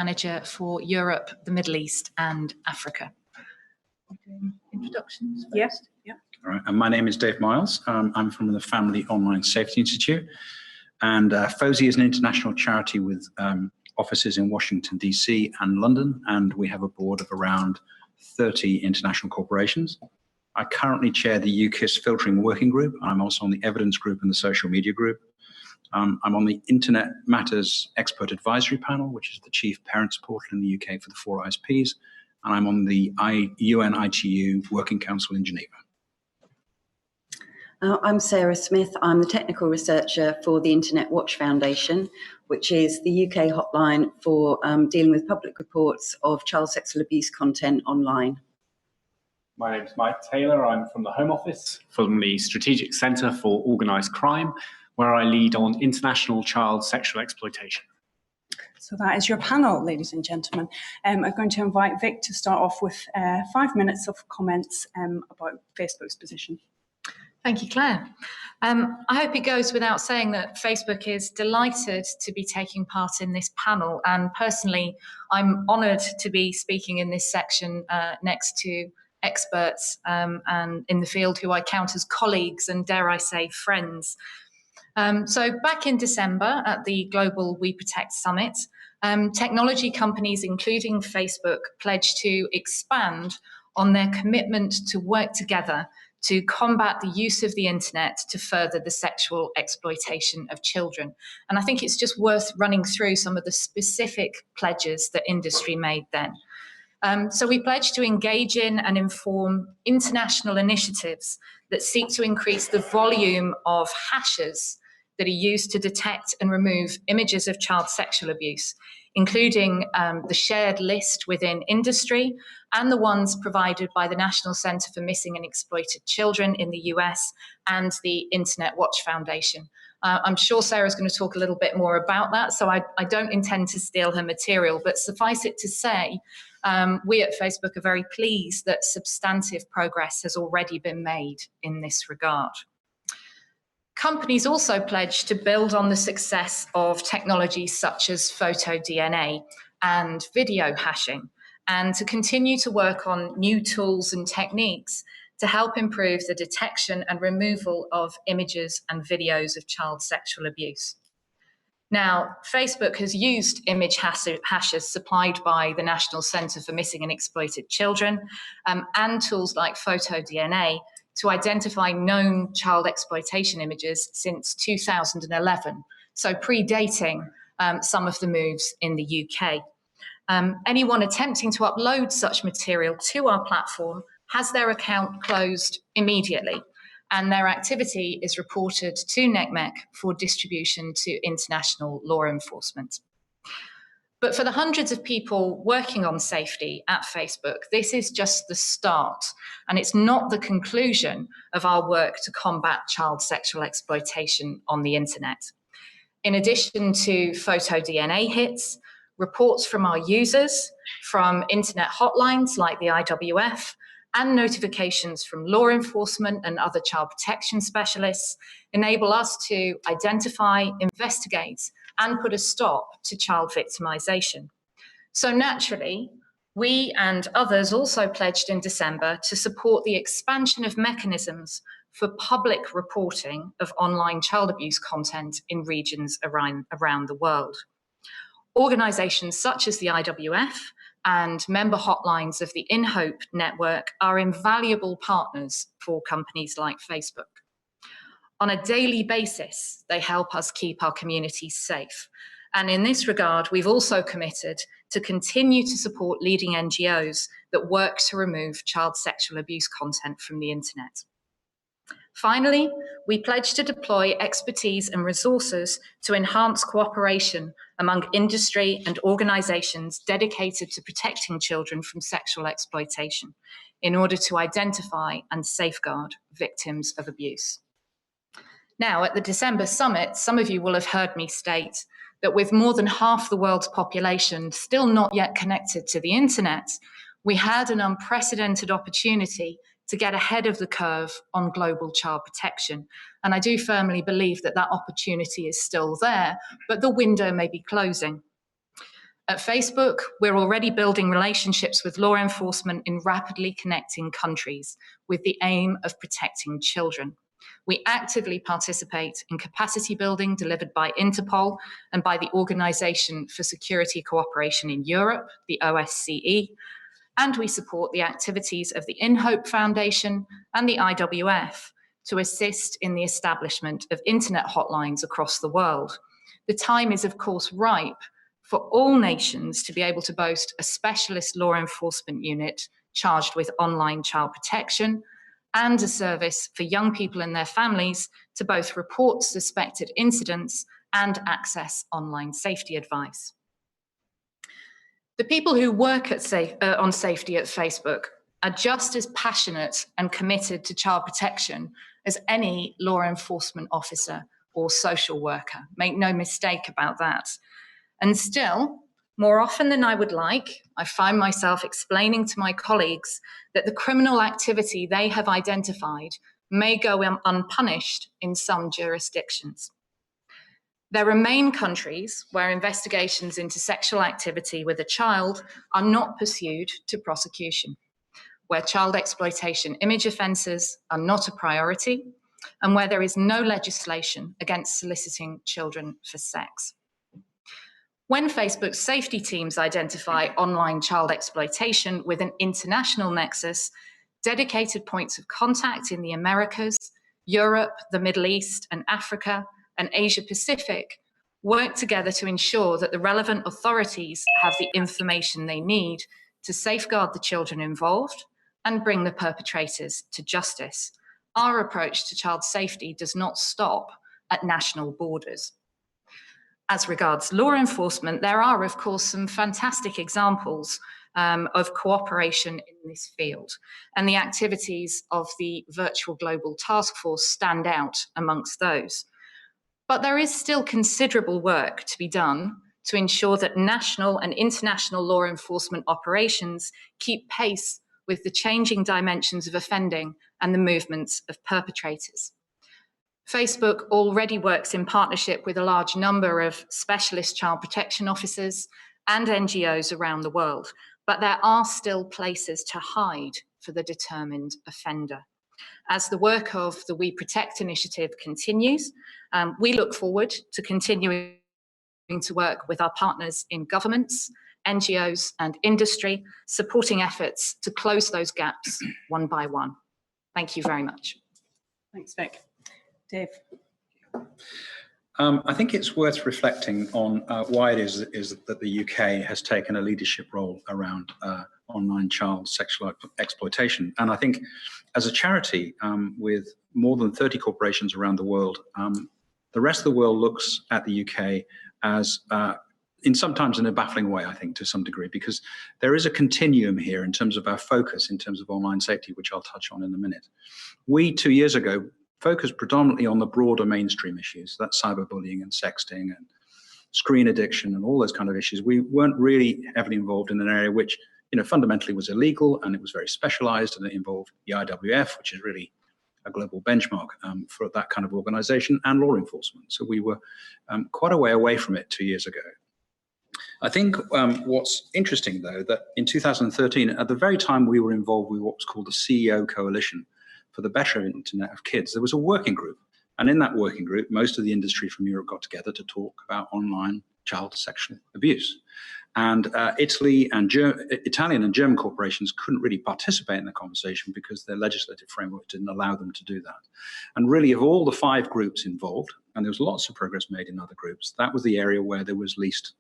Manager for Europe, the Middle East and Africa. Introductions first? Yes. Yeah. All right. And my name is Dave Miles. I'm from the Family Online Safety Institute. And FOSI is an international charity with offices in Washington, DC and London. And we have a board of around 30 international corporations. I currently chair the UKIS filtering working group. I'm also on the evidence group and the social media group. I'm on the Internet Matters Expert Advisory Panel, which is the chief parents portal in the UK for the 4 ISPs. And I'm on the UN ITU Working Council in Geneva. I'm Sarah Smith. I'm the technical researcher for the Internet Watch Foundation, which is the UK hotline for dealing with public reports of child sexual abuse content online. My name is Mike Taylor. I'm from the Home Office, from the Strategic Centre for Organised Crime, where I lead on international child sexual exploitation. So that is your panel, ladies and gentlemen. I'm going to invite Vic to start off with 5 minutes of comments about Facebook's position. Thank you, Claire. I hope it goes without saying that Facebook is delighted to be taking part in this panel. And personally, I'm honoured to be speaking in this section next to experts and in the field who I count as colleagues and, dare I say, friends. So back in December at the global WeProtect Summit, technology companies, including Facebook, pledged to expand on their commitment to work together to combat the use of the internet to further the sexual exploitation of children. And I think it's just worth running through some of the specific pledges that industry made then. So we pledged to engage in and inform international initiatives that seek to increase the volume of hashes that are used to detect and remove images of child sexual abuse, including the shared list within industry and the ones provided by the National Centre for Missing and Exploited Children in the US and the Internet Watch Foundation. I'm sure Sarah's going to talk a little bit more about that, so I don't intend to steal her material, but suffice it to say, we at Facebook are very pleased that substantive progress has already been made in this regard. Companies also pledged to build on the success of technologies such as photo DNA and video hashing, and to continue to work on new tools and techniques to help improve the detection and removal of images and videos of child sexual abuse. Now, Facebook has used image hashes supplied by the National Centre for Missing and Exploited Children and tools like photo DNA to identify known child exploitation images since 2011, so predating some of the moves in the UK. Anyone attempting to upload such material to our platform has their account closed immediately, and their activity is reported to NCMEC for distribution to international law enforcement. But for the hundreds of people working on safety at Facebook, this is just the start, and it's not the conclusion of our work to combat child sexual exploitation on the internet. In addition to photo DNA hits, reports from our users, from internet hotlines like the IWF, and notifications from law enforcement and other child protection specialists enable us to identify, investigate, and put a stop to child victimization. So naturally, we and others also pledged in December to support the expansion of mechanisms for public reporting of online child abuse content in regions around the world. Organisations such as the IWF and member hotlines of the InHope network are invaluable partners for companies like Facebook. On a daily basis, they help us keep our communities safe. And in this regard, we've also committed to continue to support leading NGOs that work to remove child sexual abuse content from the internet. Finally, we pledge to deploy expertise and resources to enhance cooperation among industry and organisations dedicated to protecting children from sexual exploitation in order to identify and safeguard victims of abuse. Now, at the December summit, some of you will have heard me state that with more than half the world's population still not yet connected to the internet, we had an unprecedented opportunity to get ahead of the curve on global child protection. And I do firmly believe that that opportunity is still there, but the window may be closing. At Facebook, we're already building relationships with law enforcement in rapidly connecting countries with the aim of protecting children. We actively participate in capacity building delivered by Interpol and by the Organisation for Security Cooperation in Europe, the OSCE, and we support the activities of the InHope Foundation and the IWF to assist in the establishment of internet hotlines across the world. The time is, of course, ripe for all nations to be able to boast a specialist law enforcement unit charged with online child protection and a service for young people and their families to both report suspected incidents and access online safety advice. The people who work on safety at Facebook are just as passionate and committed to child protection as any law enforcement officer or social worker. Make no mistake about that. And still, more often than I would like, I find myself explaining to my colleagues that the criminal activity they have identified may go unpunished in some jurisdictions. There remain countries where investigations into sexual activity with a child are not pursued to prosecution, where child exploitation image offences are not a priority, and where there is no legislation against soliciting children for sex. When Facebook's safety teams identify online child exploitation with an international nexus, dedicated points of contact in the Americas, Europe, the Middle East, and Africa, and Asia Pacific work together to ensure that the relevant authorities have the information they need to safeguard the children involved and bring the perpetrators to justice. Our approach to child safety does not stop at national borders. As regards law enforcement, there are, of course, some fantastic examples of cooperation in this field, and the activities of the Virtual Global Task Force stand out amongst those. But there is still considerable work to be done to ensure that national and international law enforcement operations keep pace with the changing dimensions of offending and the movements of perpetrators. Facebook already works in partnership with a large number of specialist child protection officers and NGOs around the world, but there are still places to hide for the determined offender. As the work of the WeProtect initiative continues, we look forward to continuing to work with our partners in governments, NGOs, and industry, supporting efforts to close those gaps one by one. Thank you very much. Thanks, Vic. Dave. I think it's worth reflecting on why it is that the UK has taken a leadership role around online child sexual exploitation. And I think as a charity with more than 30 corporations around the world, the rest of the world looks at the UK as, sometimes in a baffling way, I think, to some degree, because there is a continuum here in terms of our focus in terms of online safety, which I'll touch on in a minute. We, 2 years ago, focused predominantly on the broader mainstream issues, that's cyberbullying and sexting and screen addiction and all those kind of issues. We weren't really heavily involved in an area which, fundamentally was illegal, and it was very specialized, and it involved the IWF, which is really a global benchmark for that kind of organization, and law enforcement. So we were quite a way away from it 2 years ago. I think what's interesting, though, that in 2013, at the very time we were involved with what was called the CEO Coalition for the Better Internet of Kids, there was a working group. And in that working group, most of the industry from Europe got together to talk about online child sexual abuse. And Italian and German corporations couldn't really participate in the conversation because their legislative framework didn't allow them to do that. And really, of all the 5 groups involved, and there was lots of progress made in other groups, that was the area where there was least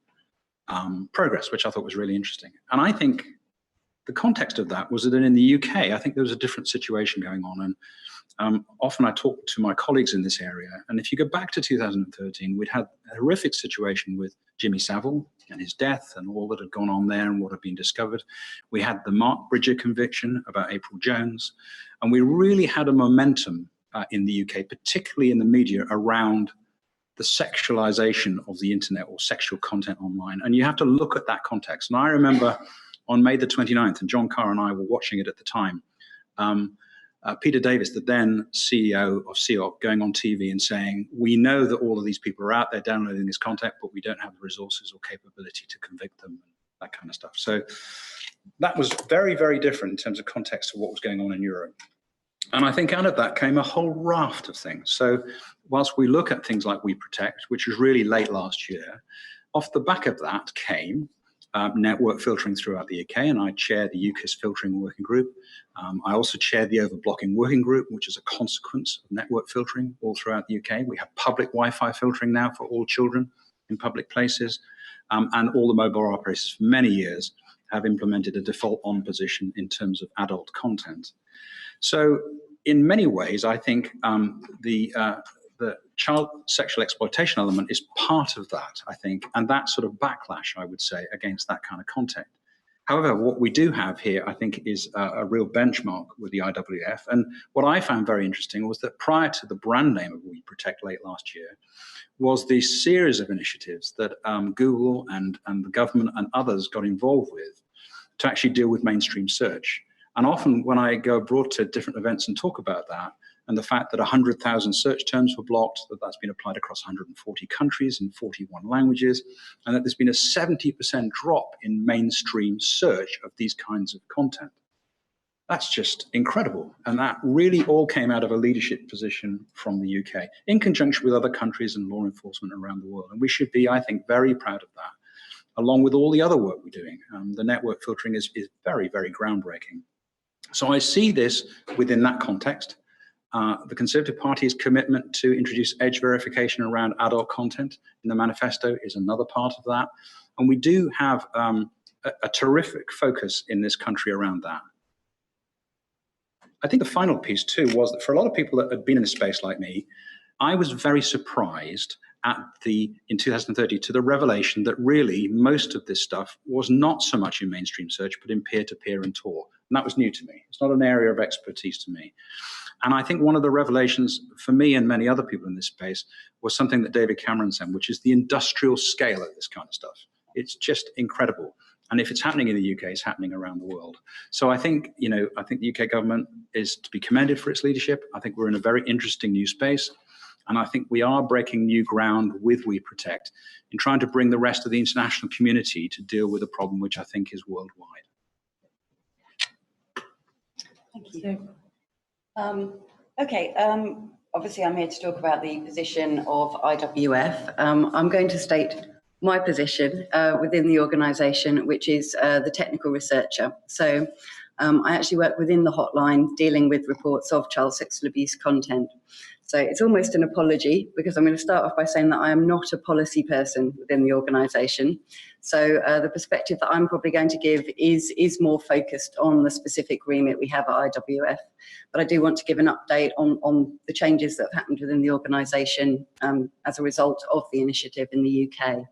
progress, which I thought was really interesting. And I think the context of that was that in the UK, I think there was a different situation going on. And often I talk to my colleagues in this area, and if you go back to 2013, we'd had a horrific situation with Jimmy Savile and his death and all that had gone on there and what had been discovered. We had the Mark Bridger conviction about April Jones, and we really had a momentum in the UK, particularly in the media, around the sexualization of the internet or sexual content online. And you have to look at that context. And I remember on May the 29th, and John Carr and I were watching it at the time, Peter Davis, the then CEO of CEOP, going on TV and saying, we know that all of these people are out there downloading this content, but we don't have the resources or capability to convict them. that kind of stuff. So that was very, very different in terms of context of what was going on in Europe. And I think out of that came a whole raft of things. So whilst we look at things like WeProtect, which was really late last year, off the back of that came network filtering throughout the UK, and I chair the UKIS filtering working group. I also chair the overblocking working group, which is a consequence of network filtering all throughout the UK. We have public Wi-Fi filtering now for all children in public places, and all the mobile operators for many years have implemented a default on position in terms of adult content. So in many ways, I think the child sexual exploitation element is part of that, I think, and that sort of backlash, I would say, against that kind of content. However, what we do have here, I think, is a real benchmark with the IWF. And what I found very interesting was that prior to the brand name of WeProtect late last year, was the series of initiatives that Google and the government and others got involved with to actually deal with mainstream search. And often when I go abroad to different events and talk about that, and the fact that 100,000 search terms were blocked, that that's been applied across 140 countries in 41 languages, and that there's been a 70% drop in mainstream search of these kinds of content. That's just incredible. And that really all came out of a leadership position from the UK, in conjunction with other countries and law enforcement around the world. And we should be, I think, very proud of that, along with all the other work we're doing. The network filtering is very, very groundbreaking. So I see this within that context. The Conservative Party's commitment to introduce edge verification around adult content in the manifesto is another part of that. And we do have a terrific focus in this country around that. I think the final piece too was that for a lot of people that had been in a space like me, I was very surprised in 2030 to the revelation that really most of this stuff was not so much in mainstream search, but in peer-to-peer and Tor. And that was new to me. It's not an area of expertise to me. And I think one of the revelations for me and many other people in this space was something that David Cameron said, which is the industrial scale of this kind of stuff. It's just incredible. And if it's happening in the UK, it's happening around the world. So I think, I think the UK government is to be commended for its leadership. I think we're in a very interesting new space. And I think we are breaking new ground with WeProtect in trying to bring the rest of the international community to deal with a problem which I think is worldwide. Thank you. Obviously I'm here to talk about the position of IWF. I'm going to state my position within the organisation, which is the technical researcher. So I actually work within the hotline dealing with reports of child sexual abuse content. So it's almost an apology, because I'm going to start off by saying that I am not a policy person within the organisation. So the perspective that I'm probably going to give is more focused on the specific remit we have at IWF. But I do want to give an update on the changes that have happened within the organisation as a result of the initiative in the UK.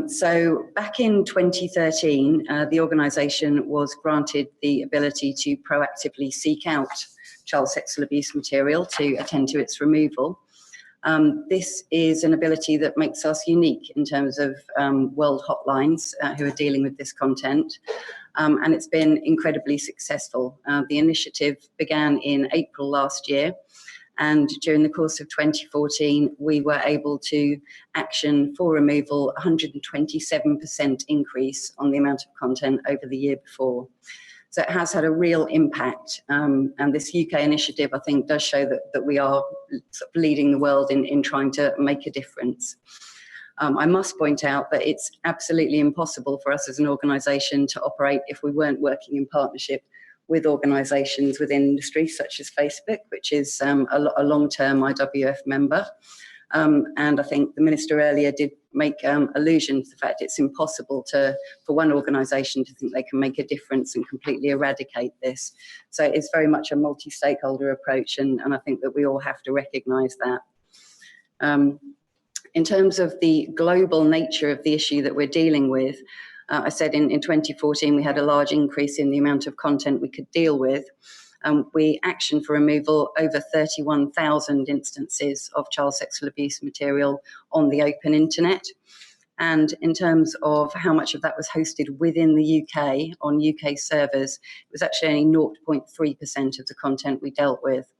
So back in 2013, the organisation was granted the ability to proactively seek out child sexual abuse material to attend to its removal. This is an ability that makes us unique in terms of world hotlines who are dealing with this content, and it's been incredibly successful. The initiative began in April last year, and during the course of 2014, we were able to action for removal 127% increase on the amount of content over the year before. So it has had a real impact, and this UK initiative, I think, does show that we are sort of leading the world in trying to make a difference. I must point out that it's absolutely impossible for us as an organisation to operate if we weren't working in partnership with organisations within industry, such as Facebook, which is a long-term IWF member. And I think the Minister earlier did make allusion to the fact it's impossible for one organisation to think they can make a difference and completely eradicate this. So it's very much a multi-stakeholder approach, and I think that we all have to recognise that. In terms of the global nature of the issue that we're dealing with, I said in 2014 we had a large increase in the amount of content we could deal with. We actioned for removal over 31,000 instances of child sexual abuse material on the open internet. And in terms of how much of that was hosted within the UK on UK servers, it was actually only 0.3% of the content we dealt with.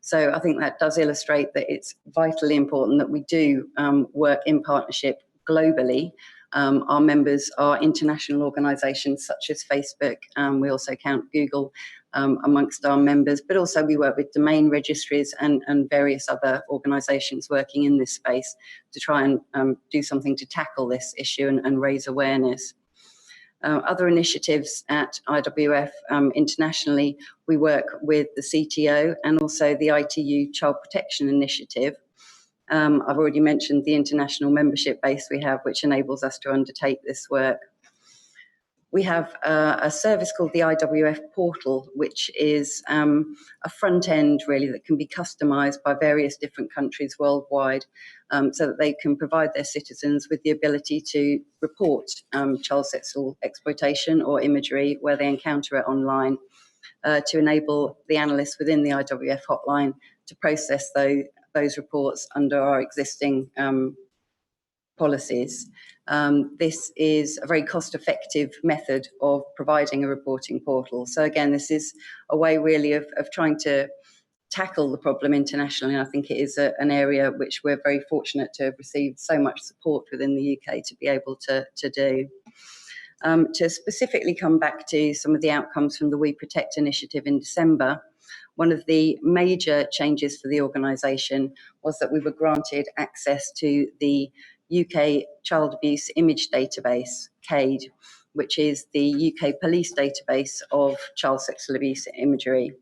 So I think that does illustrate that it's vitally important that we do work in partnership globally Our members are international organisations such as Facebook. We also count Google amongst our members, but also we work with domain registries and various other organisations working in this space to try and do something to tackle this issue and raise awareness. Other initiatives at IWF internationally, we work with the CTO and also the ITU Child Protection Initiative. I've already mentioned the international membership base we have, which enables us to undertake this work. We have a service called the IWF portal, which is a front end really that can be customised by various different countries worldwide, so that they can provide their citizens with the ability to report child sexual exploitation or imagery where they encounter it online, to enable the analysts within the IWF hotline to process those reports under our existing policies. This is a very cost-effective method of providing a reporting portal. So again, this is a way really of trying to tackle the problem internationally. And I think it is an area which we're very fortunate to have received so much support within the UK to be able to do. To specifically come back to some of the outcomes from the WeProtect initiative in December, one of the major changes for the organisation was that we were granted access to the UK Child Abuse Image Database, CADE, which is the UK police database of child sexual abuse imagery.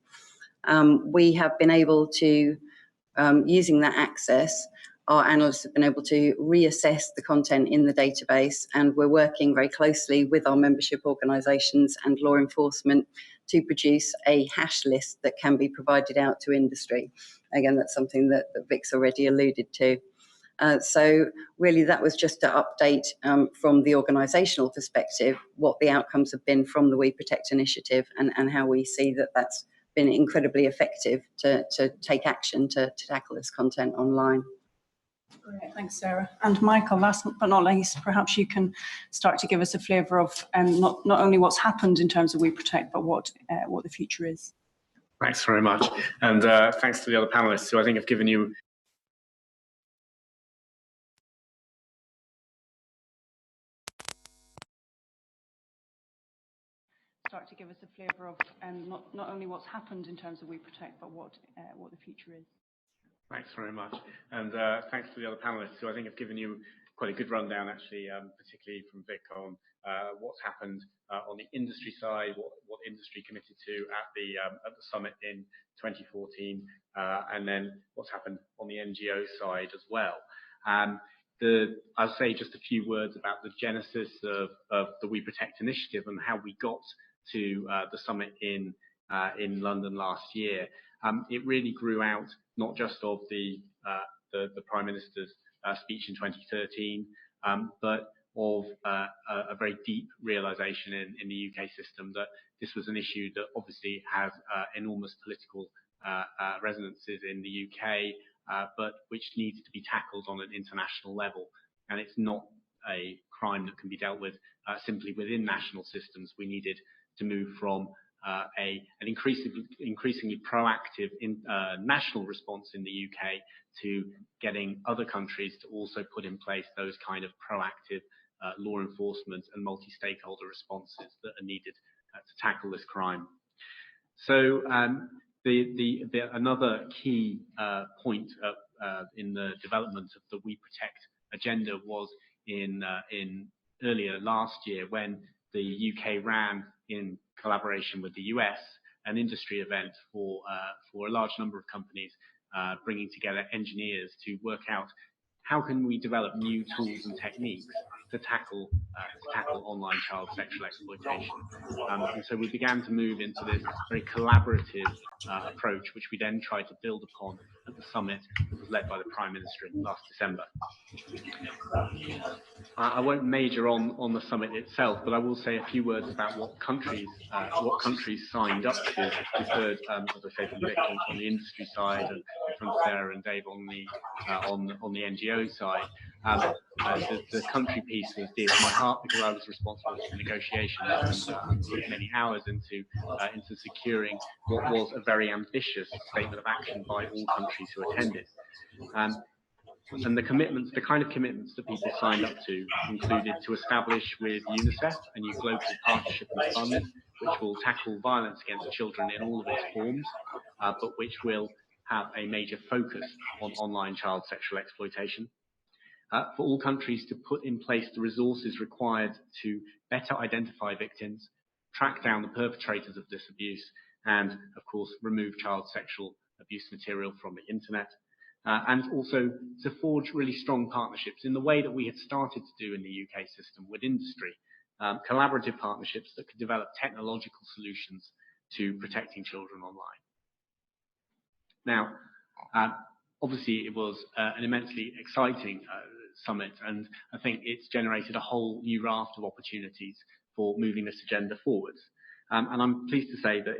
We have been able to, using that access, our analysts have been able to reassess the content in the database, and we're working very closely with our membership organisations and law enforcement to produce a hash list that can be provided out to industry. Again, that's something that Vic's already alluded to. So really that was just to update from the organisational perspective what the outcomes have been from the WeProtect initiative and how we see that that's been incredibly effective to take action to tackle this content online. Great, thanks, Sarah. And Michael, last but not least, perhaps you can start to give us a flavour of not only what's happened in terms of WeProtect, but what the future is. Thanks very much. And thanks to the other panellists who I think have given you start to give us a flavour of not only what's happened in terms of WeProtect, but what the future is. Thanks very much. And thanks to the other panellists who I think have given you quite a good rundown, actually, particularly from Vic on what's happened on the industry side, what industry committed to at the summit in 2014, and then what's happened on the NGO side as well. I'll say just a few words about the genesis of the WeProtect initiative and how we got to the summit in London last year. It really grew out not just of the Prime Minister's speech in 2013, but of a very deep realisation in the UK system that this was an issue that obviously has enormous political resonances in the UK, but which needs to be tackled on an international level. And it's not a crime that can be dealt with simply within national systems. We needed to move from an increasingly proactive national response in the UK to getting other countries to also put in place those kind of proactive law enforcement and multi-stakeholder responses that are needed to tackle this crime. So another key point in the development of the WeProtect agenda was in earlier last year when the UK ran in collaboration with the US an industry event for a large number of companies, bringing together engineers to work out how can we develop new tools and techniques to tackle online child sexual exploitation. And so we began to move into this very collaborative approach, which we then tried to build upon at the summit that was led by the Prime Minister last December. I won't major on the summit itself, but I will say a few words about what countries signed up to this. We've heard, as I say, from Vic on the industry side, and from Sarah and Dave on the NGO side. The country piece was dear to my heart because I was responsible for negotiations and put many hours into securing what was a very ambitious statement of action by all countries who attended. And the commitments, the kind of commitments that people signed up to included to establish with UNICEF a new global partnership and fund, which will tackle violence against children in all of its forms, but which will have a major focus on online child sexual exploitation. For all countries to put in place the resources required to better identify victims, track down the perpetrators of this abuse, and of course remove child sexual abuse material from the internet. And also to forge really strong partnerships in the way that we had started to do in the UK system with industry, collaborative partnerships that could develop technological solutions to protecting children online. Now, obviously it was an immensely exciting summit, and I think it's generated a whole new raft of opportunities for moving this agenda forwards. And I'm pleased to say that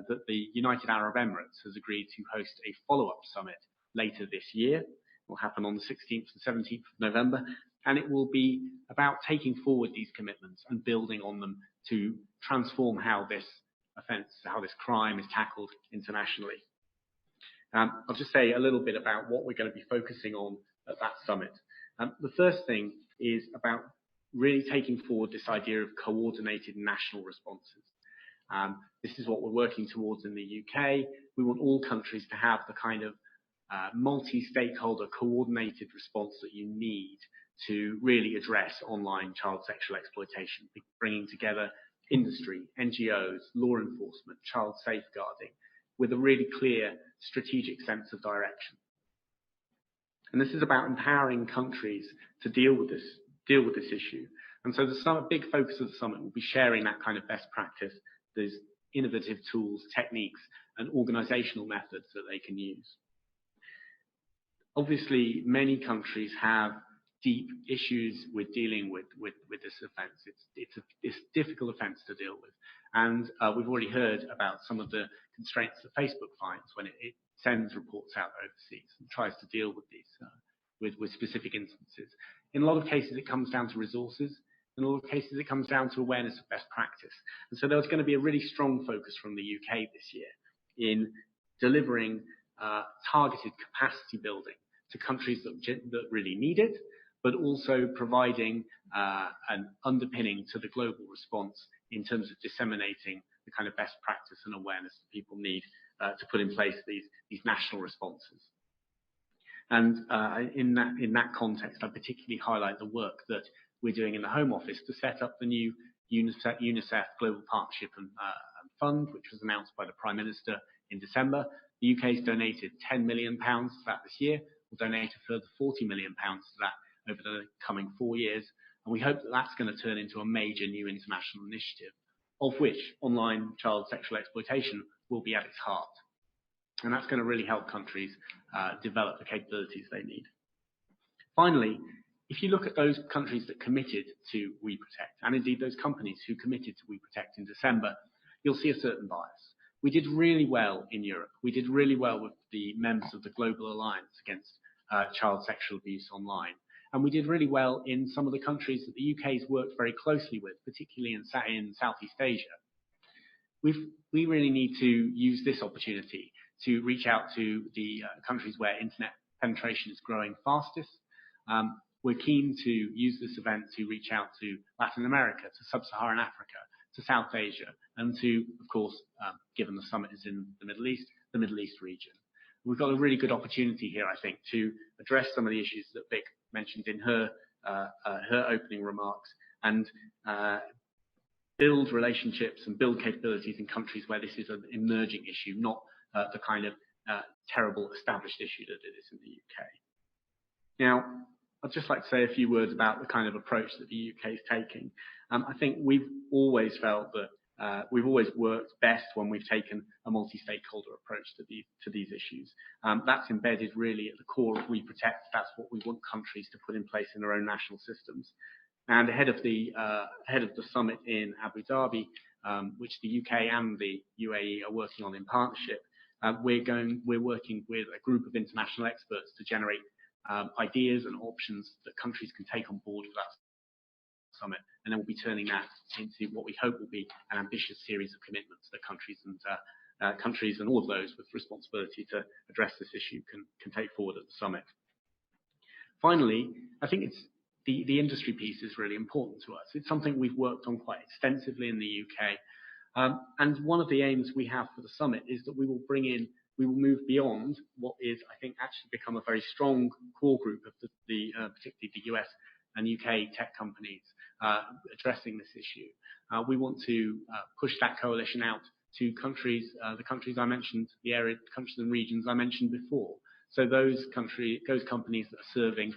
that the United Arab Emirates has agreed to host a follow-up summit later this year. It will happen on the 16th and 17th of November, and it will be about taking forward these commitments and building on them to transform how this offence, how this crime is tackled internationally. I'll just say a little bit about what we're going to be focusing on at that summit. The first thing is about really taking forward this idea of coordinated national responses. This is what we're working towards in the UK. We want all countries to have the kind of multi-stakeholder coordinated response that you need to really address online child sexual exploitation, bringing together industry, NGOs, law enforcement, child safeguarding, with a really clear strategic sense of direction. And this is about empowering countries to deal with this issue. And so the big focus of the summit will be sharing that kind of best practice, those innovative tools, techniques, and organizational methods that they can use. Obviously, many countries have deep issues with dealing with this offence. It's a difficult offence to deal with. And we've already heard about some of the constraints that Facebook finds when it sends reports out overseas and tries to deal with these, with specific instances. In a lot of cases, it comes down to resources. In a lot of cases, it comes down to awareness of best practice. And so there's going to be a really strong focus from the UK this year in delivering targeted capacity building to countries that really need it, but also providing an underpinning to the global response in terms of disseminating the kind of best practice and awareness that people need to put in place these national responses. And in that context, I particularly highlight the work that we're doing in the Home Office to set up the new UNICEF Global Partnership and Fund, which was announced by the Prime Minister in December. The UK has donated £10 million to that this year. We'll donate a further £40 million to that over the coming 4 years. And we hope that that's going to turn into a major new international initiative, of which online child sexual exploitation will be at its heart. And that's going to really help countries develop the capabilities they need. Finally, if you look at those countries that committed to WeProtect, and indeed those companies who committed to WeProtect in December, you'll see a certain bias. We did really well in Europe. We did really well with the members of the Global Alliance Against Child Sexual Abuse Online. And we did really well in some of the countries that the UK has worked very closely with, particularly in Southeast Asia. We really need to use this opportunity to reach out to the countries where internet penetration is growing fastest. We're keen to use this event to reach out to Latin America, to Sub-Saharan Africa, to South Asia, and to, of course, given the summit is in the Middle East region. We've got a really good opportunity here, I think, to address some of the issues that Vic mentioned in her opening remarks, and build relationships and build capabilities in countries where this is an emerging issue, not the kind of terrible established issue that it is in the UK. Now, I'd just like to say a few words about the kind of approach that the UK is taking. I think we've always felt that we've always worked best when we've taken a multi-stakeholder approach to these issues. That's embedded really at the core of WeProtect. That's what we want countries to put in place in their own national systems. And ahead of the summit in Abu Dhabi, which the UK and the UAE are working on in partnership, we're working with a group of international experts to generate ideas and options that countries can take on board for that summit, and then we'll be turning that into what we hope will be an ambitious series of commitments that countries and all of those with responsibility to address this issue can take forward at the summit. Finally, I think it's the industry piece is really important to us. It's something we've worked on quite extensively in the UK. And one of the aims we have for the summit is that we will move beyond what is, I think, actually become a very strong core group of particularly the US and UK tech companies addressing this issue. We want to push that coalition out to countries, the countries I mentioned, countries and regions I mentioned before. So those companies that are serving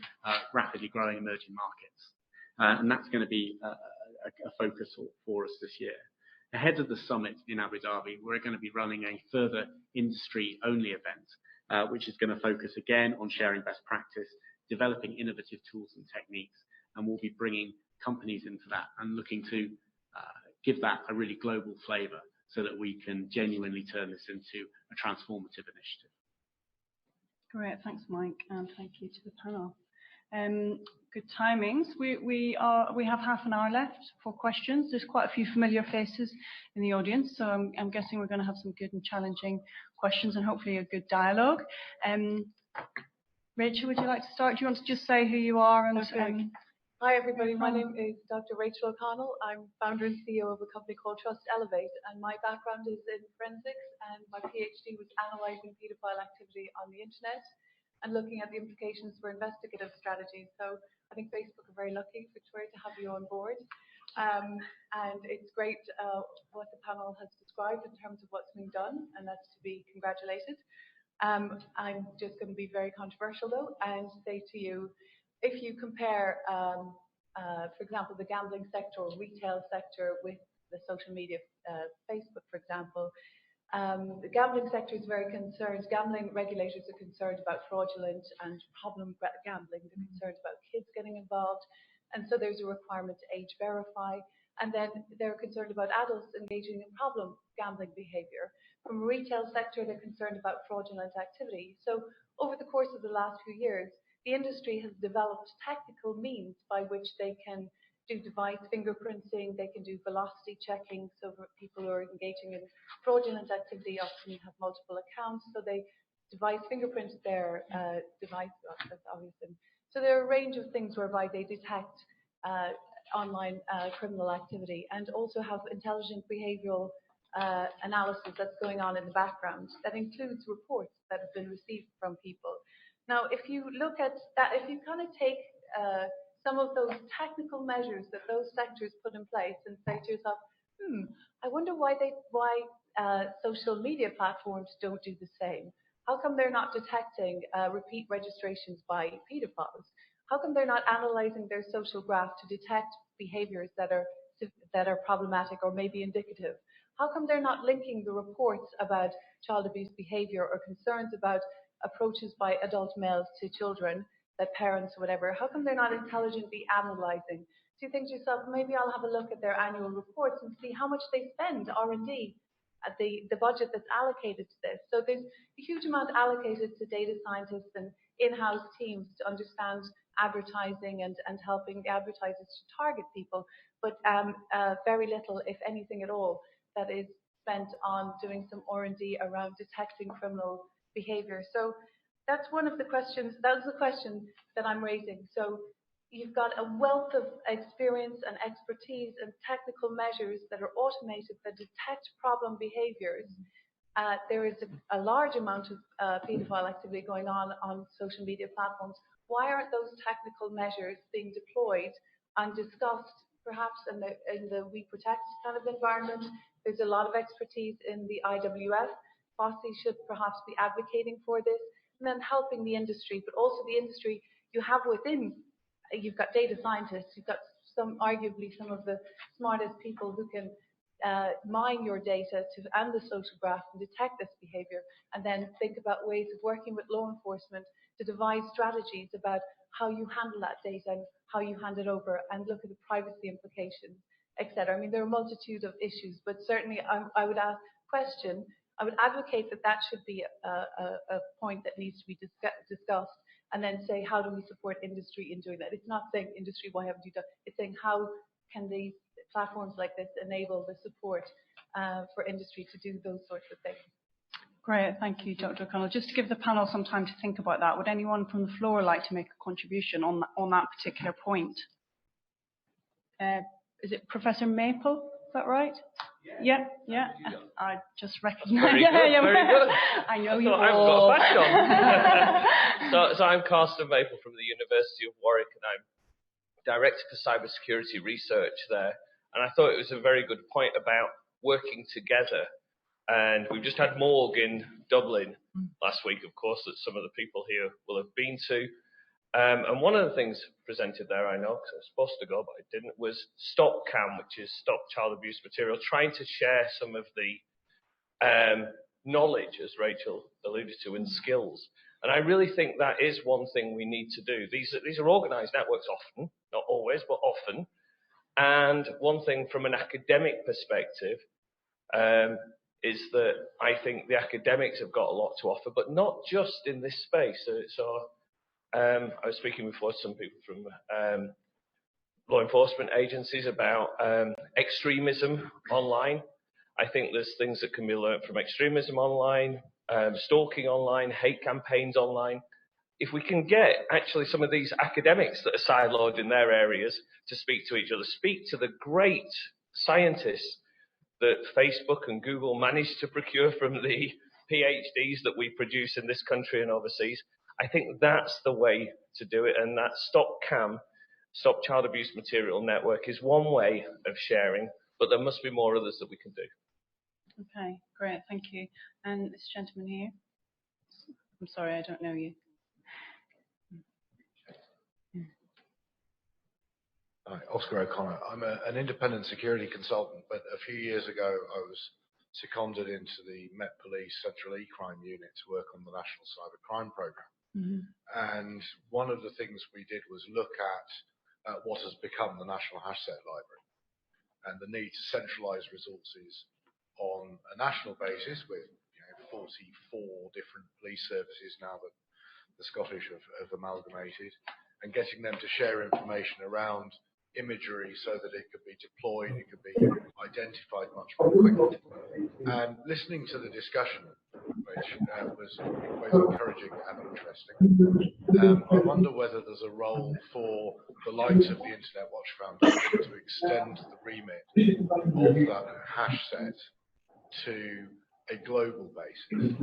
rapidly growing emerging markets. And that's going to be a focus for us this year. Ahead of the summit in Abu Dhabi, we're going to be running a further industry-only event, which is going to focus again on sharing best practice, developing innovative tools and techniques, and we'll be bringing companies into that and looking to give that a really global flavour so that we can genuinely turn this into a transformative initiative. Great, thanks, Mike, and thank you to the panel. Good timings. We have half an hour left for questions. There's quite a few familiar faces in the audience, so I'm guessing we're going to have some good and challenging questions and hopefully a good dialogue. Rachel, would you like to start? Do you want to just say who you are? And hi, everybody. My name is Dr. Rachel O'Connell. I'm founder and CEO of a company called Trust Elevate, and my background is in forensics, and my PhD was analysing paedophile activity on the internet and looking at the implications for investigative strategies. So I think Facebook are very lucky, Victoria, to have you on board. And it's great what the panel has described in terms of what's being done, and that's to be congratulated. I'm just going to be very controversial, though, and say to you, if you compare, for example, the gambling sector or retail sector with the social media, Facebook, for example, the gambling sector is very concerned. Gambling regulators are concerned about fraudulent and problem gambling. They're concerned about kids getting involved. And so there's a requirement to age verify. And then they're concerned about adults engaging in problem gambling behavior. From a retail sector, they're concerned about fraudulent activity. So over the course of the last few years, the industry has developed technical means by which they can do device fingerprinting, they can do velocity checking, so for people who are engaging in fraudulent activity often have multiple accounts, so they device fingerprint their device, that's obvious. So there are a range of things whereby they detect online criminal activity and also have intelligent behavioral analysis that's going on in the background. That includes reports that have been received from people. Now, if you look at that, if you kind of take some of those technical measures that those sectors put in place and say to yourself, I wonder why social media platforms don't do the same. How come they're not detecting repeat registrations by pedophiles? How come they're not analyzing their social graph to detect behaviors that are problematic or maybe indicative? How come they're not linking the reports about child abuse behavior or concerns about approaches by adult males to children, that parents or whatever, how come they're not intelligently analysing? So you think to yourself, maybe I'll have a look at their annual reports and see how much they spend R&D at the budget that's allocated to this. So there's a huge amount allocated to data scientists and in-house teams to understand advertising and helping the advertisers to target people, but very little, if anything at all, that is spent on doing some R&D around detecting criminal behavior. So that's one of the questions, that's the question that I'm raising. So you've got a wealth of experience and expertise and technical measures that are automated that detect problem behaviors. There is a large amount of paedophile activity going on social media platforms. Why aren't those technical measures being deployed and discussed perhaps in the WeProtect kind of environment? There's a lot of expertise in the IWF. FOSI should perhaps be advocating for this, and then helping the industry, but also the industry you have within. You've got data scientists, you've got arguably some of the smartest people who can mine your data and the social graph and detect this behavior, and then think about ways of working with law enforcement to devise strategies about how you handle that data and how you hand it over, and look at the privacy implications, etc. I mean, there are a multitude of issues, but certainly I would advocate that should be a point that needs to be discussed, and then say, how do we support industry in doing that? It's not saying industry, why haven't you done? It's saying, how can these platforms like this enable the support for industry to do those sorts of things? Great, thank you, Dr. O'Connell. Just to give the panel some time to think about that, would anyone from the floor like to make a contribution on that particular point? Is it Professor Maple? Is that right? Yeah. I just recognise. Very good. Very good. I know you all. I haven't got a badge on. so I'm Carsten Maple from the University of Warwick, and I'm Director for Cybersecurity Research there. And I thought it was a very good point about working together. And we've just had Morg in Dublin last week, of course, that some of the people here will have been to. And one of the things presented there, I know, because I was supposed to go, but I didn't, was Stop CAM, which is Stop Child Abuse Material, trying to share some of the knowledge, as Rachel alluded to, and skills. And I really think that is one thing we need to do. These are organised networks often, not always, but often. And one thing from an academic perspective is that I think the academics have got a lot to offer, but not just in this space. I was speaking before to some people from law enforcement agencies about extremism online. I think there's things that can be learned from extremism online, stalking online, hate campaigns online. If we can get actually some of these academics that are siloed in their areas to speak to each other, speak to the great scientists that Facebook and Google managed to procure from the PhDs that we produce in this country and overseas, I think that's the way to do it. And that Stop CAM, Stop Child Abuse Material Network, is one way of sharing, but there must be more others that we can do. Okay, great, thank you. And this gentleman here. I'm sorry, I don't know you. Hi, Oscar O'Connor. I'm an independent security consultant, but a few years ago I was seconded into the Met Police Central E-Crime Unit to work on the National Cybercrime Programme. And one of the things we did was look at what has become the National Hashset Library and the need to centralise resources on a national basis with 44 different police services now that the Scottish have amalgamated, and getting them to share information around imagery so that it could be deployed, it could be identified much more quickly. And listening to the discussion, which was both encouraging and interesting, I wonder whether there's a role for the likes of the Internet Watch Foundation to extend the remit of that hash set to a global basis,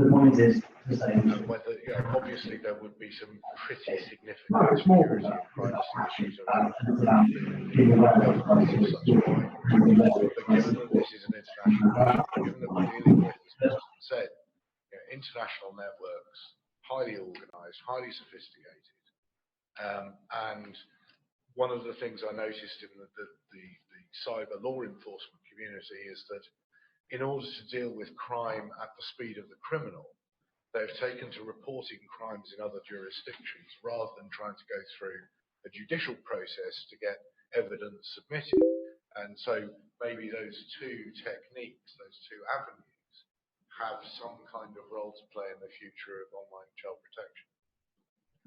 and whether, obviously there would be some pretty significant security and privacy issues around governance of such a library. But given that this is an international issue, given that we're dealing with, as Carsten said, international networks, highly organised, highly sophisticated, and one of the things I noticed in the cyber law enforcement community is that in order to deal with crime at the speed of the criminal, they've taken to reporting crimes in other jurisdictions rather than trying to go through a judicial process to get evidence submitted. And so maybe those two techniques, those two avenues, have some kind of role to play in the future of online child protection.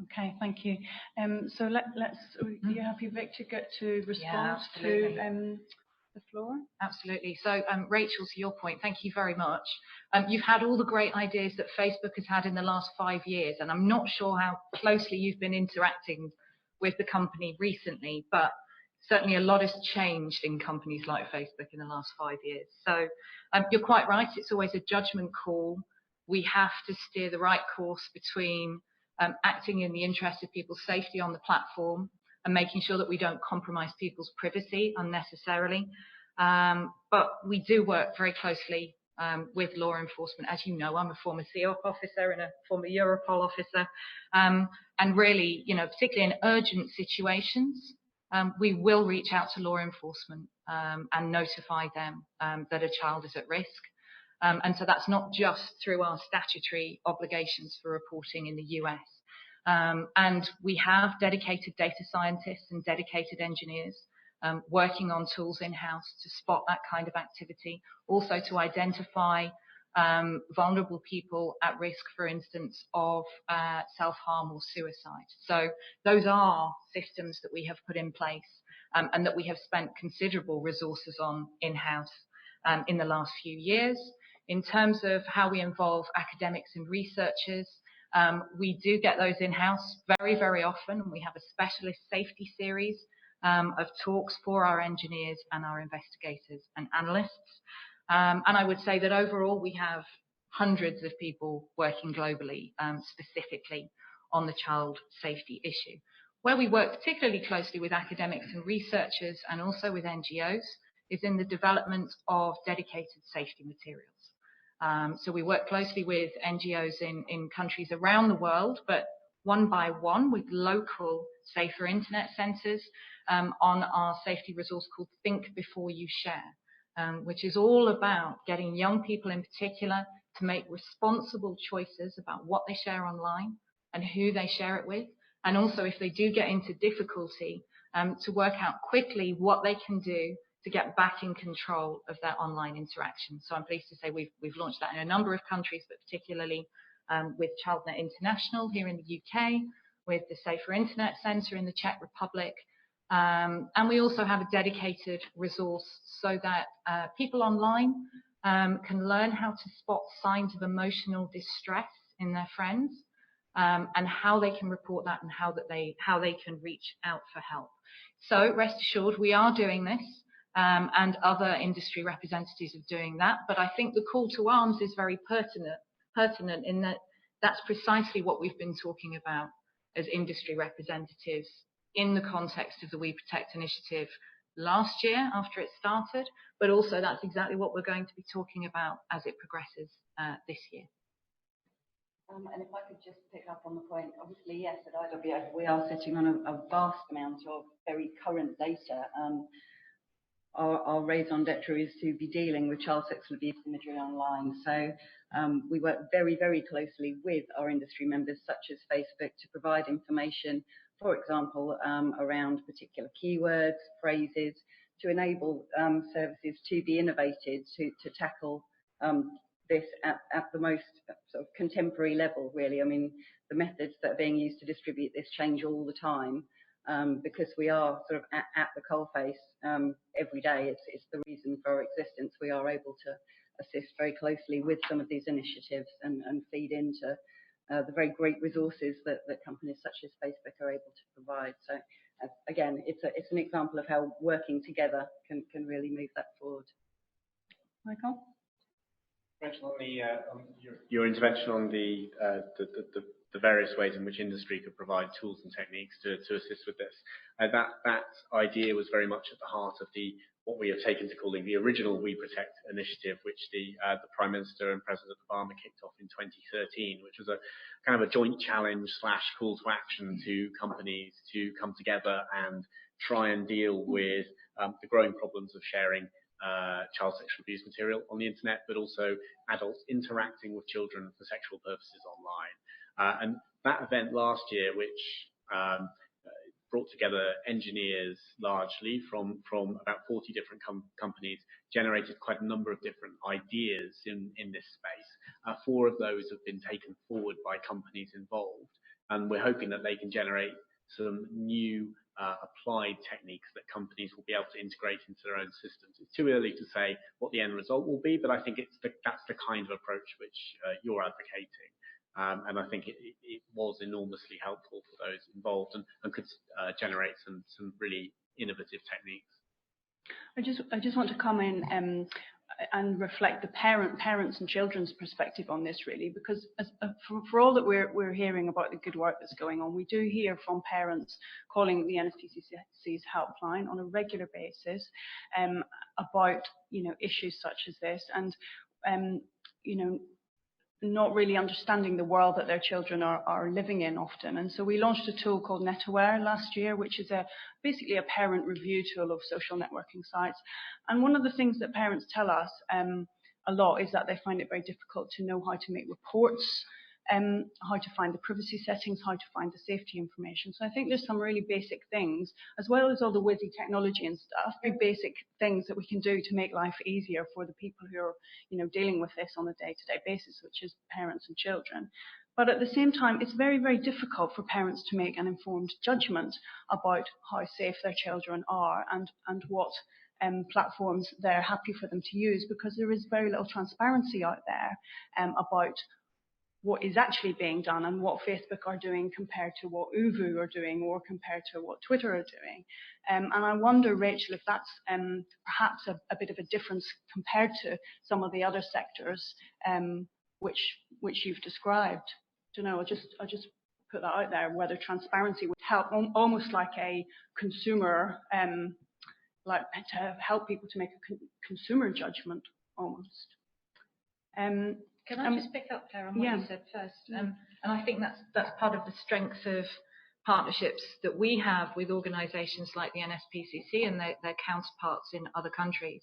Okay, thank you. So let's. Are you happy, Vic, to get to respond to the floor? Absolutely. So, Rachel, to your point, thank you very much. You've had all the great ideas that Facebook has had in the last 5 years, and I'm not sure how closely you've been interacting with the company recently, but certainly a lot has changed in companies like Facebook in the last 5 years. So you're quite right. It's always a judgment call. We have to steer the right course between acting in the interest of people's safety on the platform and making sure that we don't compromise people's privacy unnecessarily. But we do work very closely with law enforcement. As you know, I'm a former CEOP officer and a former Europol officer. And really, particularly in urgent situations, we will reach out to law enforcement and notify them that a child is at risk. And so that's not just through our statutory obligations for reporting in the US. And we have dedicated data scientists and dedicated engineers working on tools in-house to spot that kind of activity, also to identify vulnerable people at risk, for instance, of self-harm or suicide. So those are systems that we have put in place and that we have spent considerable resources on in-house in the last few years. In terms of how we involve academics and researchers, we do get those in-house very, very often. We have a specialist safety series of talks for our engineers and our investigators and analysts. And I would say that overall we have hundreds of people working globally, specifically on the child safety issue. Where we work particularly closely with academics and researchers and also with NGOs is in the development of dedicated safety materials. So we work closely with NGOs in countries around the world, but one by one with local safer internet centres on our safety resource called Think Before You Share, which is all about getting young people in particular to make responsible choices about what they share online and who they share it with. And also, if they do get into difficulty, to work out quickly what they can do to get back in control of their online interaction. So I'm pleased to say we've launched that in a number of countries, but particularly with ChildNet International here in the UK, with the Safer Internet Centre in the Czech Republic. And we also have a dedicated resource so that people online can learn how to spot signs of emotional distress in their friends, and how they can report that and how they can reach out for help. So rest assured, we are doing this, and other industry representatives are doing that. But I think the call to arms is very pertinent in that that's precisely what we've been talking about as industry representatives in the context of the WeProtect initiative last year after it started, but also that's exactly what we're going to be talking about as it progresses this year. And if I could just pick up on the point, obviously, yes, at IWF we are sitting on a vast amount of very current data. Our raison d'etre is to be dealing with child sexual abuse imagery online. So we work very, very closely with our industry members, such as Facebook, to provide information, for example, around particular keywords, phrases, to enable services to be innovated to tackle this at the most sort of contemporary level, really. I mean, the methods that are being used to distribute this change all the time, because we are sort of at the coalface every day. It's the reason for our existence. We are able to assist very closely with some of these initiatives and feed into the very great resources that companies such as Facebook are able to provide. So again, it's an example of how working together can really move that forward. Michael? Rachel, on your intervention on the various ways in which industry could provide tools and techniques to assist with this, that idea was very much at the heart of what we have taken to calling the original WeProtect initiative, which the Prime Minister and President Obama kicked off in 2013, which was a kind of a joint challenge / call to action to companies to come together and try and deal with the growing problems of sharing child sexual abuse material on the internet, but also adults interacting with children for sexual purposes online. And that event last year, which brought together engineers largely from about 40 different companies, generated quite a number of different ideas in this space. 4 of those have been taken forward by companies involved, and we're hoping that they can generate some new applied techniques that companies will be able to integrate into their own systems. It's too early to say what the end result will be, but I think that's the kind of approach which you're advocating. And I think it was enormously helpful for those involved and could generate some really innovative techniques. I just want to come in and reflect the parents and children's perspective on this, really, because for all that we're hearing about the good work that's going on, we do hear from parents calling the NSPCC's helpline on a regular basis about issues such as this, and not really understanding the world that their children are living in often. And so we launched a tool called NetAware last year, which is basically a parent review tool of social networking sites. And one of the things that parents tell us a lot is that they find it very difficult to know how to make reports, how to find the privacy settings, how to find the safety information. So I think there's some really basic things, as well as all the whizzy technology and stuff, very basic things that we can do to make life easier for the people who are, dealing with this on a day-to-day basis, which is parents and children. But at the same time, it's very, very difficult for parents to make an informed judgment about how safe their children are and what platforms they're happy for them to use, because there is very little transparency out there about what is actually being done and what Facebook are doing compared to what Uvu are doing or compared to what Twitter are doing. And I wonder, Rachel, if that's perhaps a bit of a difference compared to some of the other sectors which you've described. I don't know, I'll just put that out there, whether transparency would help, almost like a consumer, like to help people to make a consumer judgment almost. Can I just pick up, Claire, on what you said first? And I think that's part of the strength of partnerships that we have with organisations like the NSPCC and their counterparts in other countries,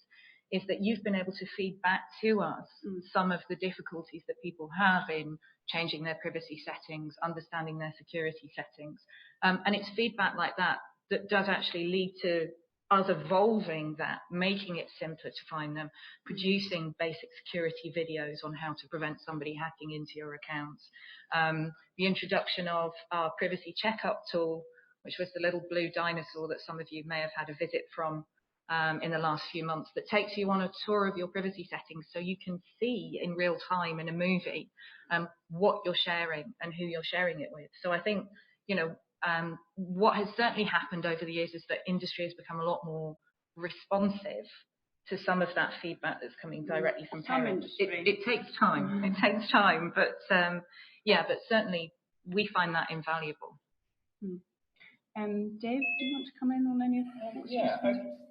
is that you've been able to feed back to us some of the difficulties that people have in changing their privacy settings, understanding their security settings. And it's feedback like that that does actually lead to us evolving that, making it simpler to find them, producing basic security videos on how to prevent somebody hacking into your accounts. The introduction of our privacy checkup tool, which was the little blue dinosaur that some of you may have had a visit from in the last few months, that takes you on a tour of your privacy settings so you can see in real time in a movie what you're sharing and who you're sharing it with. So I think, you know, what has certainly happened over the years is that industry has become a lot more responsive to some of that feedback that's coming directly from parents. It takes time. It takes time, but yeah, but certainly we find that invaluable. Dave, do you want to come in on any of that? Yeah,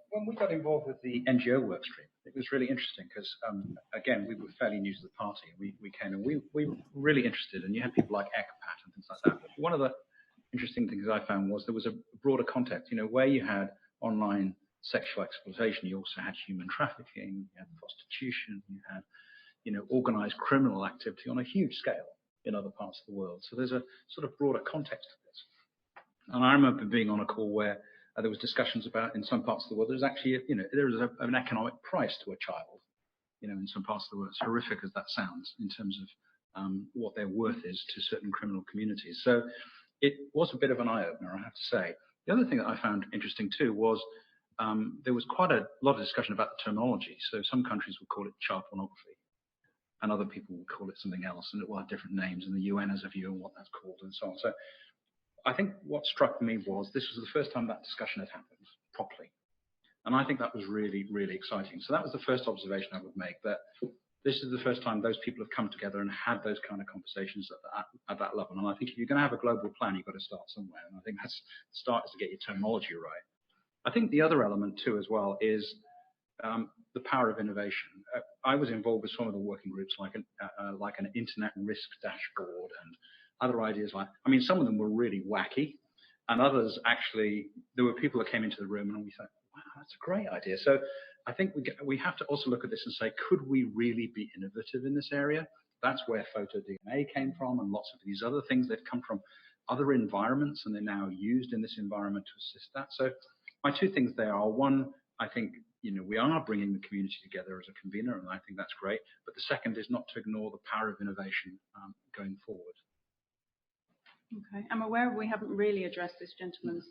when we got involved with the NGO workstream, it was really interesting because, again, we were fairly new to the party. We came and we were really interested, and you had people like ECPAT and things like that. But one of the interesting things I found was there was a broader context, you know, where you had online sexual exploitation, you also had human trafficking, you had prostitution, you had, you know, organized criminal activity on a huge scale in other parts of the world. So there's a sort of broader context to this. And I remember being on a call where there was discussions about, in some parts of the world, there's actually, you know, there is an economic price to a child, you know, in some parts of the world, as horrific as that sounds, in terms of what their worth is to certain criminal communities. So it was a bit of an eye-opener, I have to say. The other thing that I found interesting too was there was quite a lot of discussion about the terminology. So some countries would call it child pornography, and other people would call it something else, and it will have different names, and the UN has a view on what that's called, and so on. So I think what struck me was this was the first time that discussion had happened properly. And I think that was really, really exciting. So that was the first observation I would make, that this is the first time those people have come together and had those kind of conversations at that level. And I think if you're going to have a global plan, you've got to start somewhere. And I think that's the start, is to get your terminology right. I think the other element too as well is the power of innovation. I was involved with some of the working groups like an internet risk dashboard and other ideas like, I mean, some of them were really wacky, and others actually, there were people that came into the room and we thought, wow, that's a great idea. So I think we have to also look at this and say, could we really be innovative in this area? That's where photo DNA came from, and lots of these other things. They've come from other environments, and they're now used in this environment to assist that. So my two things there are, one, I think, you know, we are bringing the community together as a convener, and I think that's great. But the second is not to ignore the power of innovation going forward. Okay, I'm aware we haven't really addressed this gentleman's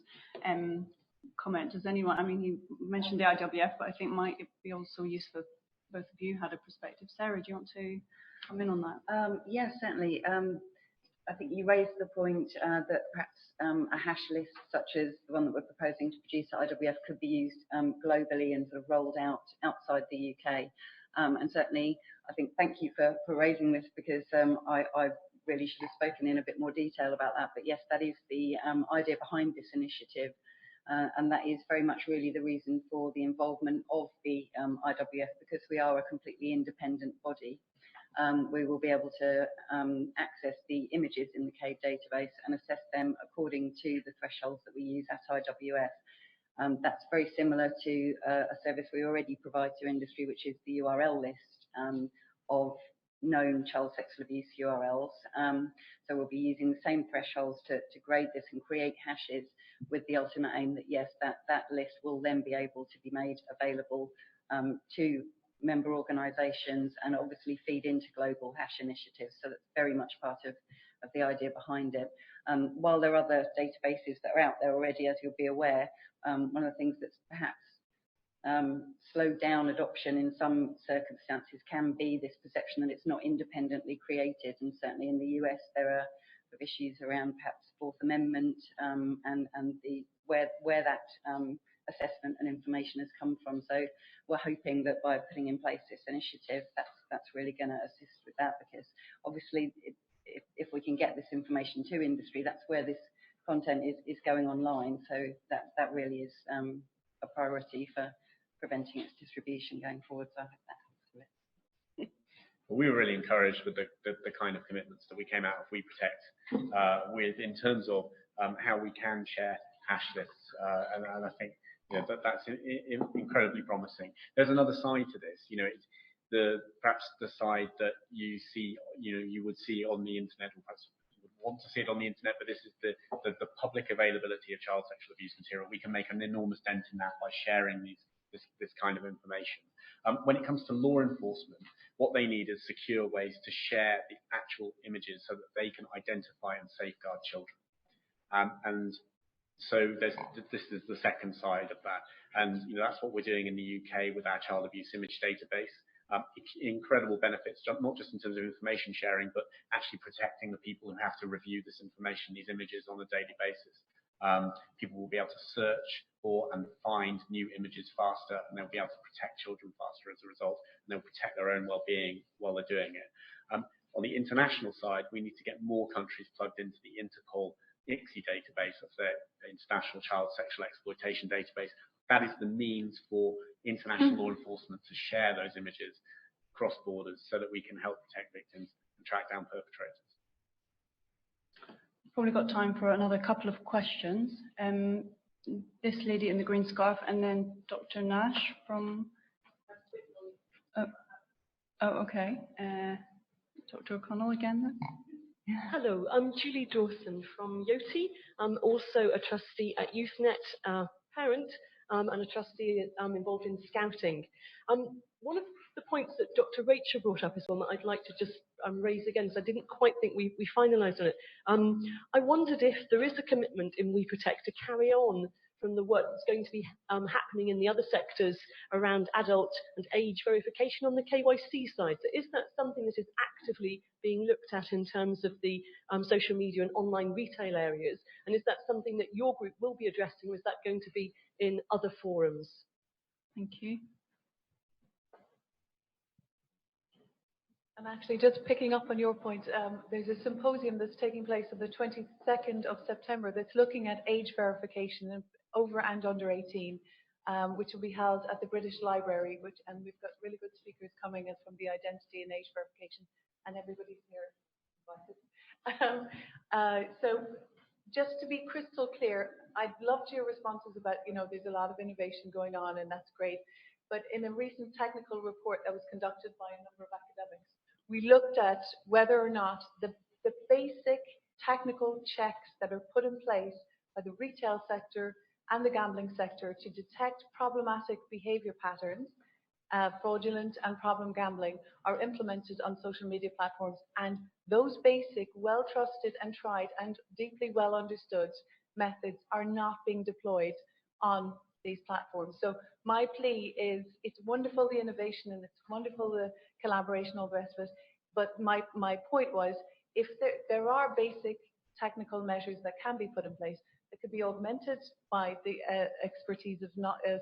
comment. Does anyone, I mean, you mentioned the IWF, but I think might be also useful if both of you had a perspective. Sarah, do you want to come in on that? Yes, certainly. I think you raised the point that perhaps a hash list such as the one that we're proposing to produce at IWF could be used globally and sort of rolled out outside the UK. And certainly, I think, thank you for raising this, because I really should have spoken in a bit more detail about that. But yes, that is the idea behind this initiative. And that is very much really the reason for the involvement of the IWF, because we are a completely independent body. We will be able to access the images in the CAVE database and assess them according to the thresholds that we use at IWF. That's very similar to a service we already provide to industry, which is the URL list of known child sexual abuse URLs. So we'll be using the same thresholds to grade this and create hashes, with the ultimate aim that, yes, that list will then be able to be made available to member organisations and obviously feed into global hash initiatives. So that's very much part of the idea behind it. While there are other databases that are out there already, as you'll be aware, one of the things that's perhaps slowed down adoption in some circumstances can be this perception that it's not independently created. And certainly in the US, there are issues around perhaps Fourth Amendment and where that assessment and information has come from. So we're hoping that by putting in place this initiative, that's really going to assist with that, because obviously if we can get this information to industry, that's where this content is going online. So that really is a priority for preventing its distribution going forward. So I hope that helps with it. Well, we were really encouraged with the kind of commitments that we came out of WeProtect with, in terms of how we can share hash lists, and I think that's incredibly promising. There's another side to this. It's perhaps the side that you see, you would see on the internet, or perhaps you would want to see it on the internet, but this is the public availability of child sexual abuse material. We can make an enormous dent in that by sharing this kind of information. When it comes to law enforcement, what they need is secure ways to share the actual images so that they can identify and safeguard children. And so this is the second side of that. And that's what we're doing in the UK with our child abuse image database. Incredible benefits, not just in terms of information sharing, but actually protecting the people who have to review this information, these images on a daily basis. People will be able to search for and find new images faster, and they'll be able to protect children faster as a result, and they'll protect their own well-being while they're doing it. On the international side, we need to get more countries plugged into the Interpol ICSI database, that's the International Child Sexual Exploitation Database. That is the means for international law enforcement to share those images across borders so that we can help protect victims and track down perpetrators. Probably got time for another couple of questions. This lady in the green scarf, and then Dr. Nash from... okay. Dr. O'Connell again then. Hello, I'm Julie Dawson from YOTI. I'm also a trustee at YouthNet, parent, and a trustee involved in scouting. One of the points that Dr. Rachel brought up is one that I'd like to just raise again, because I didn't quite think we finalised on it. I wondered if there is a commitment in WeProtect to carry on from the work that's going to be happening in the other sectors around adult and age verification on the KYC side. So is that something that is actively being looked at in terms of the social media and online retail areas? And is that something that your group will be addressing, or is that going to be in other forums? Thank you. And actually, just picking up on your point, there's a symposium that's taking place on the 22nd of September that's looking at age verification over and under 18, which will be held at the British Library, and we've got really good speakers coming in from the identity and age verification, and everybody's here. So just to be crystal clear, I'd love your responses about, there's a lot of innovation going on, and that's great. But in a recent technical report that was conducted by a number of academics, we looked at whether or not the basic technical checks that are put in place by the retail sector and the gambling sector to detect problematic behavior patterns, fraudulent and problem gambling, are implemented on social media platforms. And those basic, well-trusted and tried and deeply well understood methods are not being deployed on these platforms. So my plea is, it's wonderful, the innovation, and it's wonderful, the collaboration, all the rest of it. But my point was, if there are basic technical measures that can be put in place, that could be augmented by the expertise of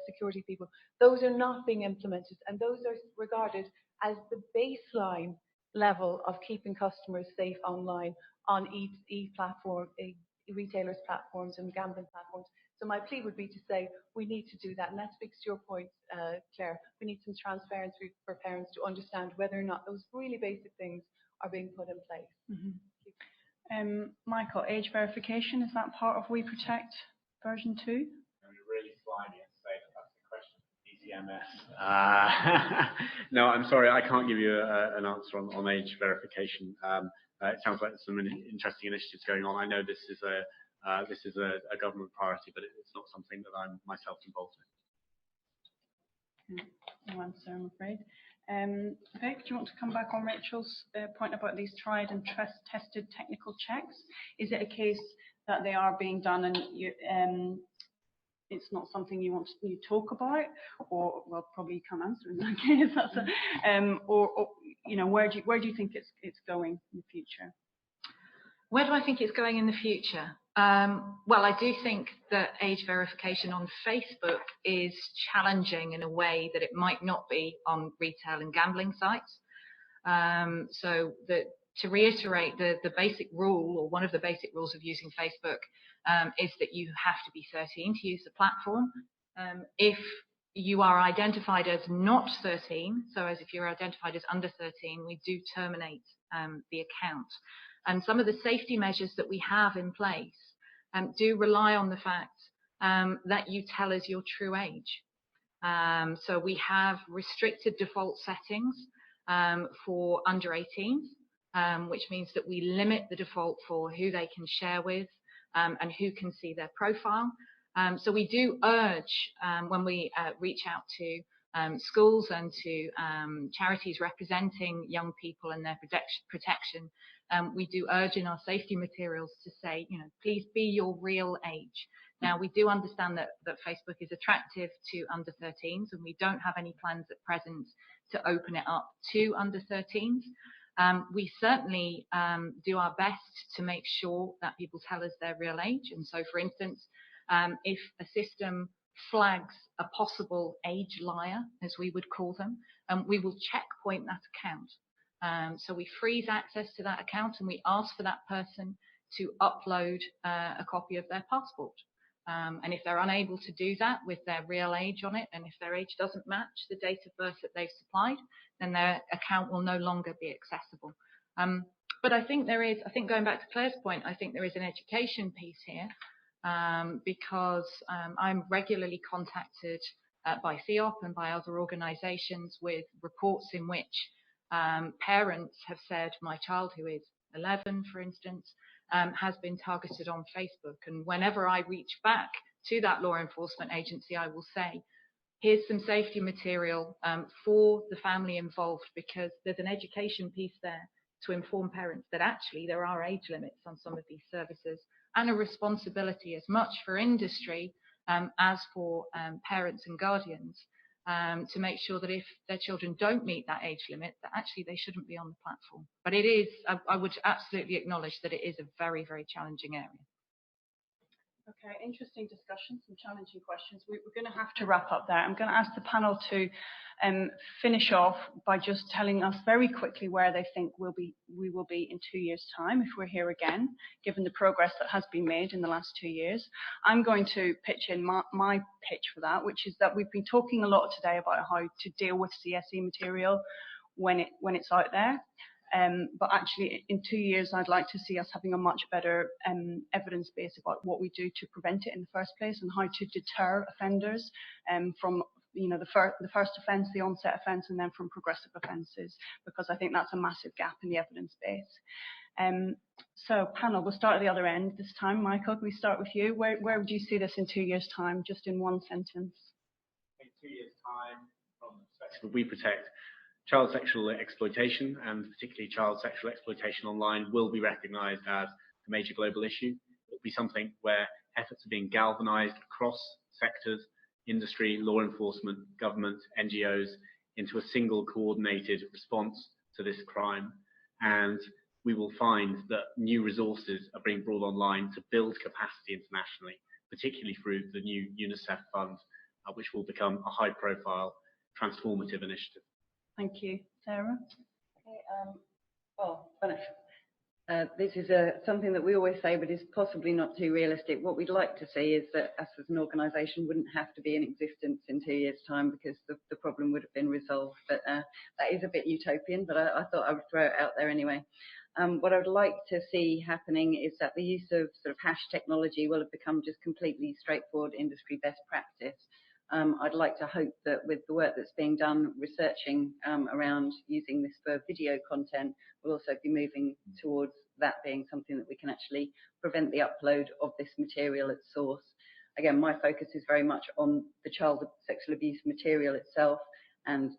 security people, those are not being implemented, and those are regarded as the baseline level of keeping customers safe online on retailers' platforms and gambling platforms. So my plea would be to say we need to do that, and that speaks to your point, Claire. We need some transparency for parents to understand whether or not those really basic things are being put in place. Mm-hmm. Michael, age verification, is that part of WeProtect version 2? I'm really slimy and say that that's the question, DCMS. No, I'm sorry, I can't give you an answer on age verification. It sounds like there's some interesting initiatives going on. I know this is a government priority, but it's not something that I'm myself involved in. No answer, I'm afraid. Vic, do you want to come back on Rachel's point about these tried and tested technical checks? Is it a case that they are being done and it's not something you want to talk about, or well, probably you can't answer in that case. That's or you know, where do you think it's going in the future? Where do I think it's going in the future? Well, I do think that age verification on Facebook is challenging in a way that it might not be on retail and gambling sites. So to reiterate, the basic rule, or one of the basic rules of using Facebook, is that you have to be 13 to use the platform. If you are identified as not 13, so as if you're identified as under 13, we do terminate the account. And some of the safety measures that we have in place do rely on the fact that you tell us your true age. So we have restricted default settings for under 18s, which means that we limit the default for who they can share with and who can see their profile. So we do urge, when we reach out to schools and to charities representing young people and their protection, we do urge in our safety materials to say, you know, please be your real age. Now, we do understand that Facebook is attractive to under 13s, and we don't have any plans at present to open it up to under 13s. We certainly do our best to make sure that people tell us their real age. And so, for instance, if a system flags a possible age liar, as we would call them, we will checkpoint that account. So we freeze access to that account, and we ask for that person to upload a copy of their passport. And if they're unable to do that with their real age on it, and if their age doesn't match the date of birth that they've supplied, then their account will no longer be accessible. But I think going back to Claire's point, I think there is an education piece here, because I'm regularly contacted by CEOP and by other organisations with reports in which parents have said, my child who is 11, for instance, has been targeted on Facebook. And whenever I reach back to that law enforcement agency, I will say, here's some safety material for the family involved, because there's an education piece there to inform parents that actually there are age limits on some of these services, and a responsibility as much for industry as for parents and guardians to make sure that if their children don't meet that age limit, that actually they shouldn't be on the platform. But it is, I would absolutely acknowledge that it is a very, very challenging area. Okay, interesting discussion, some challenging questions. We're going to have to wrap up there. I'm going to ask the panel to finish off by just telling us very quickly where they think we will be in 2 years' time if we're here again, given the progress that has been made in the last 2 years. I'm going to pitch in my pitch for that, which is that we've been talking a lot today about how to deal with CSE material when it's out there. But actually, in 2 years, I'd like to see us having a much better evidence base about what we do to prevent it in the first place, and how to deter offenders from, you know, the first offence, the onset offence, and then from progressive offences, because I think that's a massive gap in the evidence base. So, panel, we'll start at the other end this time. Michael, can we start with you? Where would you see this in 2 years' time, just in one sentence? In 2 years' time, from the perspective of WeProtect, child sexual exploitation, and particularly child sexual exploitation online, will be recognised as a major global issue. It will be something where efforts are being galvanised across sectors, industry, law enforcement, government, NGOs, into a single coordinated response to this crime. And we will find that new resources are being brought online to build capacity internationally, particularly through the new UNICEF fund, which will become a high-profile, transformative initiative. Thank you. Sarah? Okay, this is something that we always say, but is possibly not too realistic. What we'd like to see is that us as an organisation wouldn't have to be in existence in 2 years' time, because the problem would have been resolved. But that is a bit utopian, but I thought I would throw it out there anyway. What I would like to see happening is that the use of sort of hash technology will have become just completely straightforward industry best practice. I'd like to hope that with the work that's being done researching around using this for video content, we'll also be moving towards that being something that we can actually prevent the upload of this material at source. Again, my focus is very much on the child sexual abuse material itself, and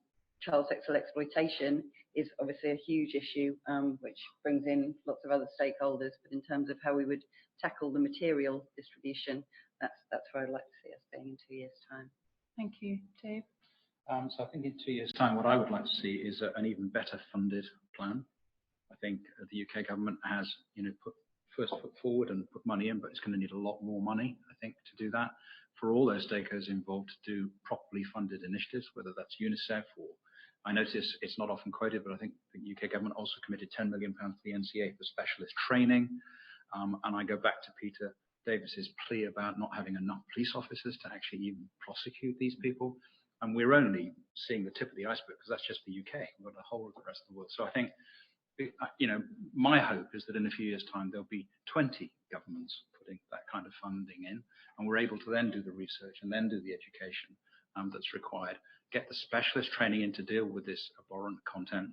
child sexual exploitation is obviously a huge issue, which brings in lots of other stakeholders. But in terms of how we would tackle the material distribution, that's where I'd like to see us being in 2 years' time. Thank you, Dave. So I think in 2 years' time, what I would like to see is an even better funded plan. I think the UK government has, put forward and put money in, but it's going to need a lot more money, I think, to do that for all those stakeholders involved to do properly funded initiatives, whether that's UNICEF or, I notice it's not often quoted, but I think the UK government also committed £10 million to the NCA for specialist training. And I go back to Peter Davis's plea about not having enough police officers to actually even prosecute these people. And we're only seeing the tip of the iceberg because that's just the UK, not the whole of the rest of the world. So I think, my hope is that in a few years' time, there'll be 20 governments putting that kind of funding in, and we're able to then do the research and then do the education that's required, get the specialist training in to deal with this abhorrent content.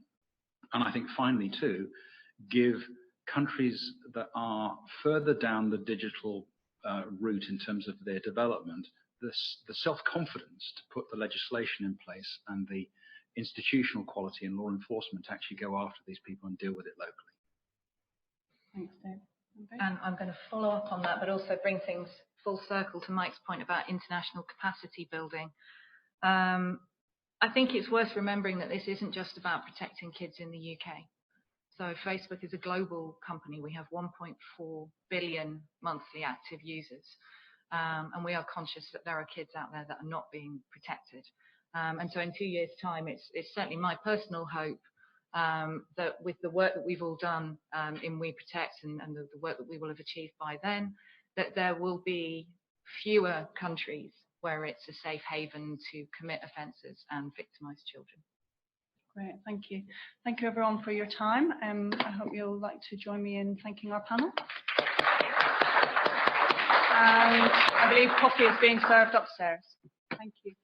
And I think finally, too, give countries that are further down the digital route in terms of their development, the self-confidence to put the legislation in place and the institutional quality and law enforcement to actually go after these people and deal with it locally. Thanks, Dave. Okay. And I'm going to follow up on that, but also bring things full circle to Mike's point about international capacity building. I think it's worth remembering that this isn't just about protecting kids in the UK. So Facebook is a global company. We have 1.4 billion monthly active users. And we are conscious that there are kids out there that are not being protected. And so in 2 years' time, it's certainly my personal hope that with the work that we've all done in WeProtect and the work that we will have achieved by then, that there will be fewer countries where it's a safe haven to commit offences and victimise children. Great, thank you. Thank you everyone for your time. I hope you'll like to join me in thanking our panel. And I believe coffee is being served upstairs. Thank you.